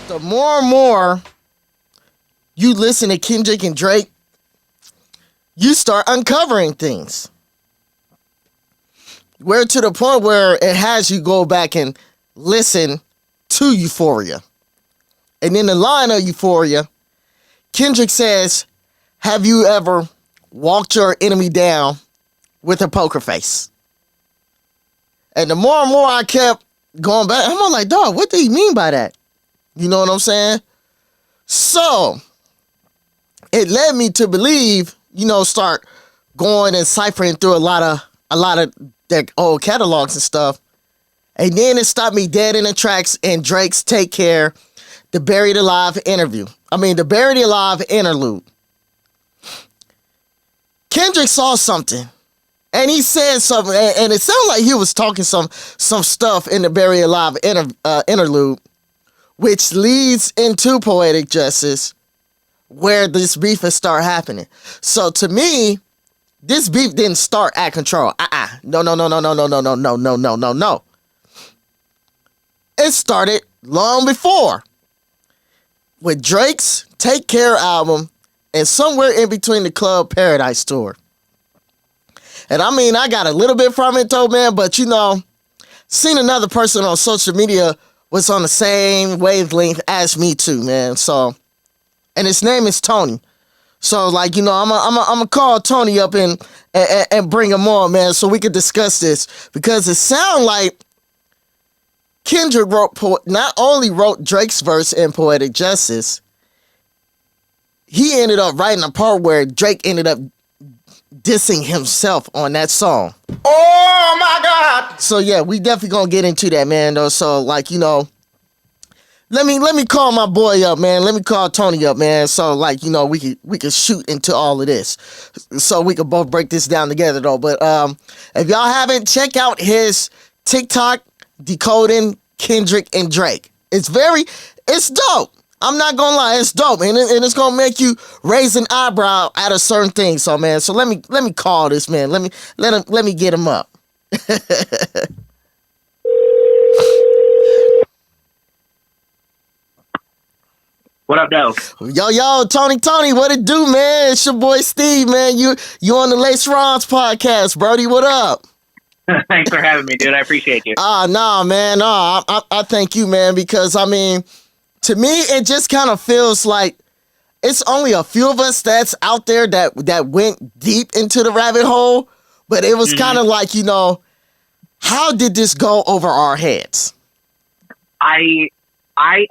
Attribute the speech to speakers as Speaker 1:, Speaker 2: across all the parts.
Speaker 1: the more and more you listen to Kendrick and Drake, you start uncovering things. Where to the point where it has you go back and listen to Euphoria. And in the line of Euphoria, Kendrick says, have you ever walked your enemy down with a poker face? And the more and more I kept going back, I'm like, dog, what did he mean by that? You know what I'm saying? So it led me to believe, start going and ciphering through a lot of their old catalogs and stuff. And then it stopped me dead in the tracks in Drake's Take Care, the Buried Alive the Buried Alive interlude. Kendrick saw something. And he said something, and it sounded like he was talking some stuff in the Buried Alive interlude, which leads into Poetic Justice, where this beef has started happening. So to me, this beef didn't start at Control. No. It started long before with Drake's Take Care album and somewhere in between the Club Paradise tour. And I got a little bit from it though, man, but seen another person on social media was on the same wavelength as me too, man. So, and his name is Tony. So, I'm gonna call Tony up and bring him on, man, so we could discuss this, because it sounds like Kendrick not only wrote Drake's verse in Poetic Justice, he ended up writing a part where Drake ended up dissing himself on that song. Oh my God! So yeah, we definitely gonna get into that, man. Though, so let me call my boy up, man. Let me call Tony up, man. So we could shoot into all of this, so we could both break this down together, though. But if y'all haven't, check out his TikTok, Decoding Kendrick and Drake. It's dope. I'm not gonna lie, it's dope, and it's gonna make you raise an eyebrow at a certain thing. So, man, let me call this man. Let me get him up.
Speaker 2: What up, though?
Speaker 1: Yo, Tony, what it do, man? It's your boy Steve, man. You on the Lace Ron's podcast, Brody. What up?
Speaker 2: Thanks for having me, dude. I appreciate you.
Speaker 1: Nah, man. Nah, I thank you, man, because to me, it just kind of feels like it's only a few of us that's out there that went deep into the rabbit hole, but it was kind of like, how did this go over our heads?
Speaker 2: I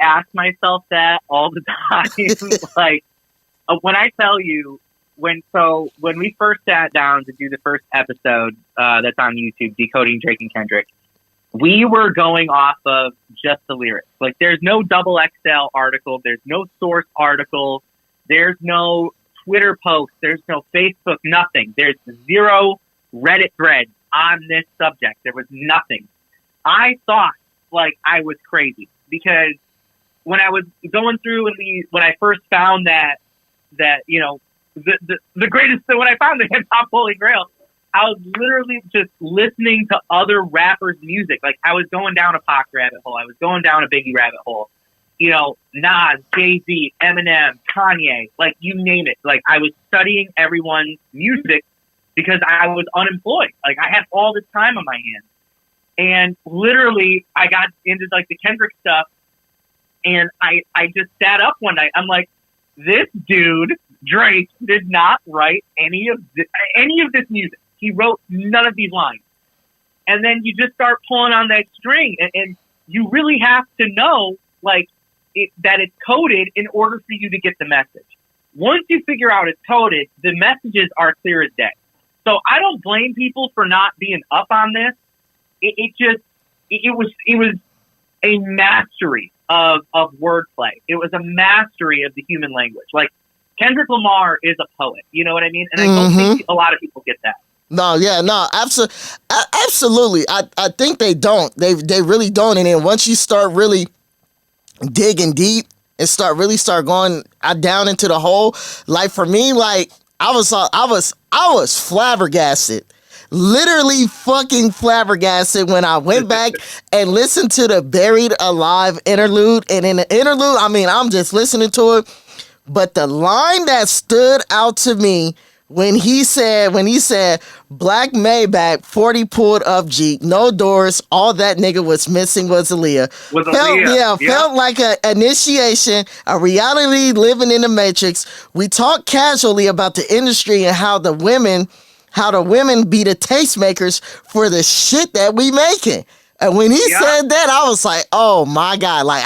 Speaker 2: ask myself that all the time. When I tell you, when we first sat down to do the first episode that's on YouTube, Decoding Drake and Kendrick, we were going off of just the lyrics. There's no double XL article. There's no source article. There's no Twitter post. There's no Facebook, nothing. There's 0 Reddit threads on this subject. There was nothing. I thought I was crazy, because when I was going through when I first found that the greatest, when I found the hip hop holy grail, I was literally just listening to other rappers' music. I was going down a Pac rabbit hole. I was going down a Biggie rabbit hole. Nas, Jay-Z, Eminem, Kanye, you name it. I was studying everyone's music because I was unemployed. I had all this time on my hands. And literally, I got into the Kendrick stuff, and I just sat up one night. I'm like, this dude, Drake, did not write any of this music. He wrote none of these lines. And then you just start pulling on that string, and you really have to know that it's coded in order for you to get the message. Once you figure out it's coded, the messages are clear as day. So I don't blame people for not being up on this. It was a mastery of wordplay. It was a mastery of the human language. Kendrick Lamar is a poet. You know what I mean? And I don't think a lot of people get that.
Speaker 1: No, absolutely. I think they don't. They really don't. And then once you start really digging deep and start going down into the hole, for me, I was flabbergasted literally fucking flabbergasted when I went back and listened to the Buried Alive interlude. And in the interlude, I mean, I'm just listening to it. But the line that stood out to me when he said, Black Maybach, 40 pulled up Jeep, no doors, all that nigga was missing was Aaliyah. Felt like an initiation, a reality living in the Matrix. We talk casually about the industry and how the women be the tastemakers for the shit that we making. And when he said that, I was like, oh my God, like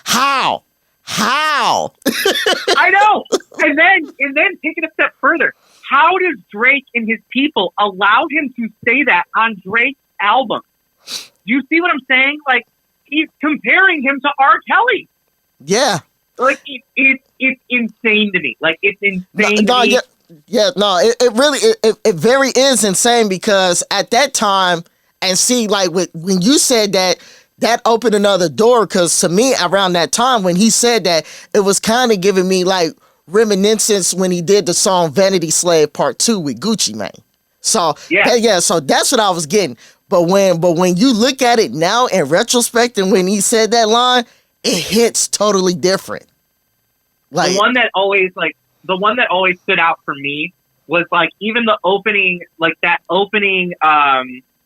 Speaker 1: how?
Speaker 2: I know. And then take it a step further. How does Drake and his people allow him to say that on Drake's album? Do you see what I'm saying? Like, he's comparing him to R. Kelly.
Speaker 1: Yeah.
Speaker 2: Like, it's insane to me. Like, it's insane to me.
Speaker 1: It really very is insane, because at that time, and see, like, when you said that opened another door, because to me, around that time, when he said that, it was kind of giving me, like, reminiscence when he did the song Vanity Slave Part 2 with Gucci Mane. So so that's what I was getting. But when you look at it now in retrospect, and when he said that line, it hits totally different. Like
Speaker 2: the one that always stood out for me was like even the opening, like that opening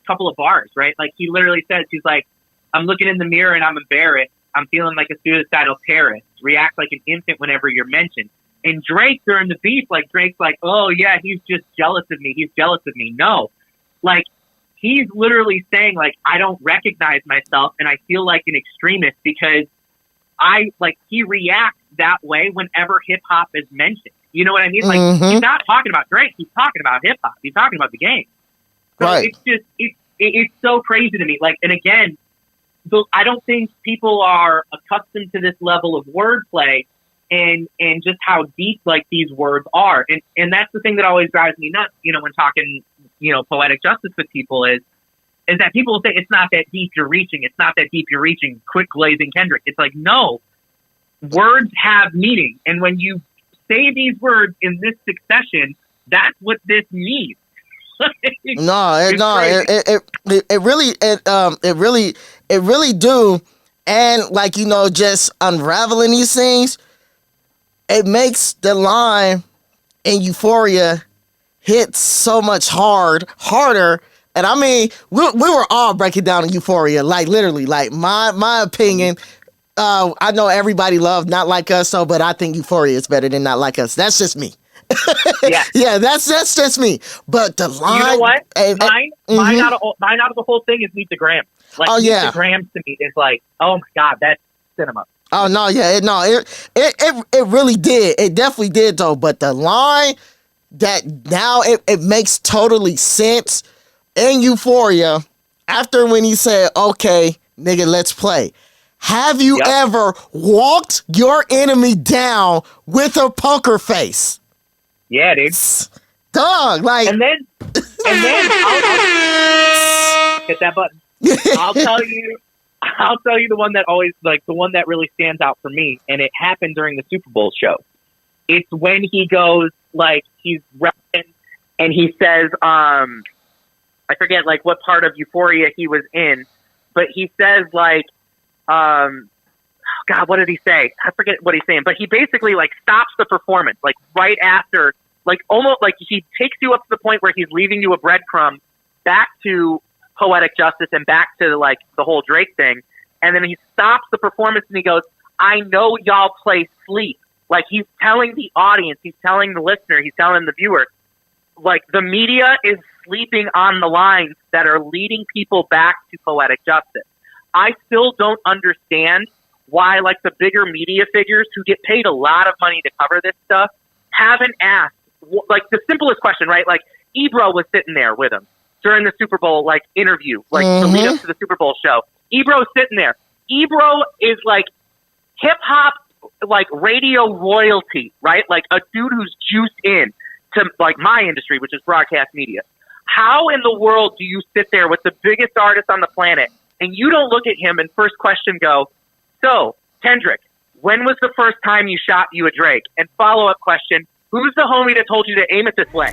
Speaker 2: couple of bars, right? Like he literally says, he's like, I'm looking in the mirror and I'm embarrassed. I'm feeling like a suicidal terrorist. React like an infant whenever you're mentioned. And Drake, during the beef, like Drake's like, oh yeah, he's just jealous of me. He's jealous of me. No, like he's literally saying like, I don't recognize myself and I feel like an extremist because he reacts that way whenever hip hop is mentioned. You know what I mean? Like he's not talking about Drake. He's talking about hip hop. He's talking about the game. So
Speaker 1: right.
Speaker 2: It's so crazy to me. Like, and again, I don't think people are accustomed to this level of wordplay and just how deep like these words are. And that's the thing that always drives me nuts, you know, when talking, you know, poetic justice with people is that people will say it's not that deep you're reaching. It's not that deep you're reaching. Quit glazing Kendrick. It's like, no, words have meaning. And when you say these words in this succession, that's what this means.
Speaker 1: It really do. And like, you know, just unraveling these things, it makes the line in Euphoria hit so much harder. And I mean, we were all breaking down in Euphoria, like literally, like my opinion. I know everybody loved Not Like Us, but I think Euphoria is better than Not Like Us. That's just me. Yeah, that's just me. But the line,
Speaker 2: you know what? Mine out of the whole thing is Meet the Grams. Like, Meet the Grams to me is like, oh my God, that's cinema.
Speaker 1: Oh no, it really did. It definitely did though. But the line that now it makes totally sense in Euphoria after when he said, "Okay, nigga, let's play." Have you ever walked your enemy down with a poker face?
Speaker 2: Yeah, dude.
Speaker 1: Dog, like,
Speaker 2: and then I'll hit that button. I'll tell you the one that always, like, the one that really stands out for me, and it happened during the Super Bowl show. It's when he goes, like, he's rapping, and he says, I forget, like, what part of Euphoria he was in, but he says, like, God, what did he say? I forget what he's saying, but he basically, like, stops the performance, like, right after, like, almost, like, he takes you up to the point where he's leaving you a breadcrumb back to poetic justice and back to, like, the whole Drake thing. And then he stops the performance and he goes, I know y'all play sleep. Like, he's telling the audience, he's telling the listener, he's telling the viewer, like, the media is sleeping on the lines that are leading people back to poetic justice. I still don't understand why, like, the bigger media figures who get paid a lot of money to cover this stuff haven't asked, like, the simplest question, right? Like, Ebro was sitting there with him during the Super Bowl, like, interview, like, the lead up to the Super Bowl show. Ebro's sitting there. Ebro is, like, hip-hop, like, radio royalty, right? Like, a dude who's juiced in to, like, my industry, which is broadcast media. How in the world do you sit there with the biggest artist on the planet and you don't look at him and first question go, so, Kendrick, when was the first time you shot you a Drake? And follow-up question, who's the homie that told you to aim it this way?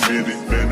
Speaker 3: minute.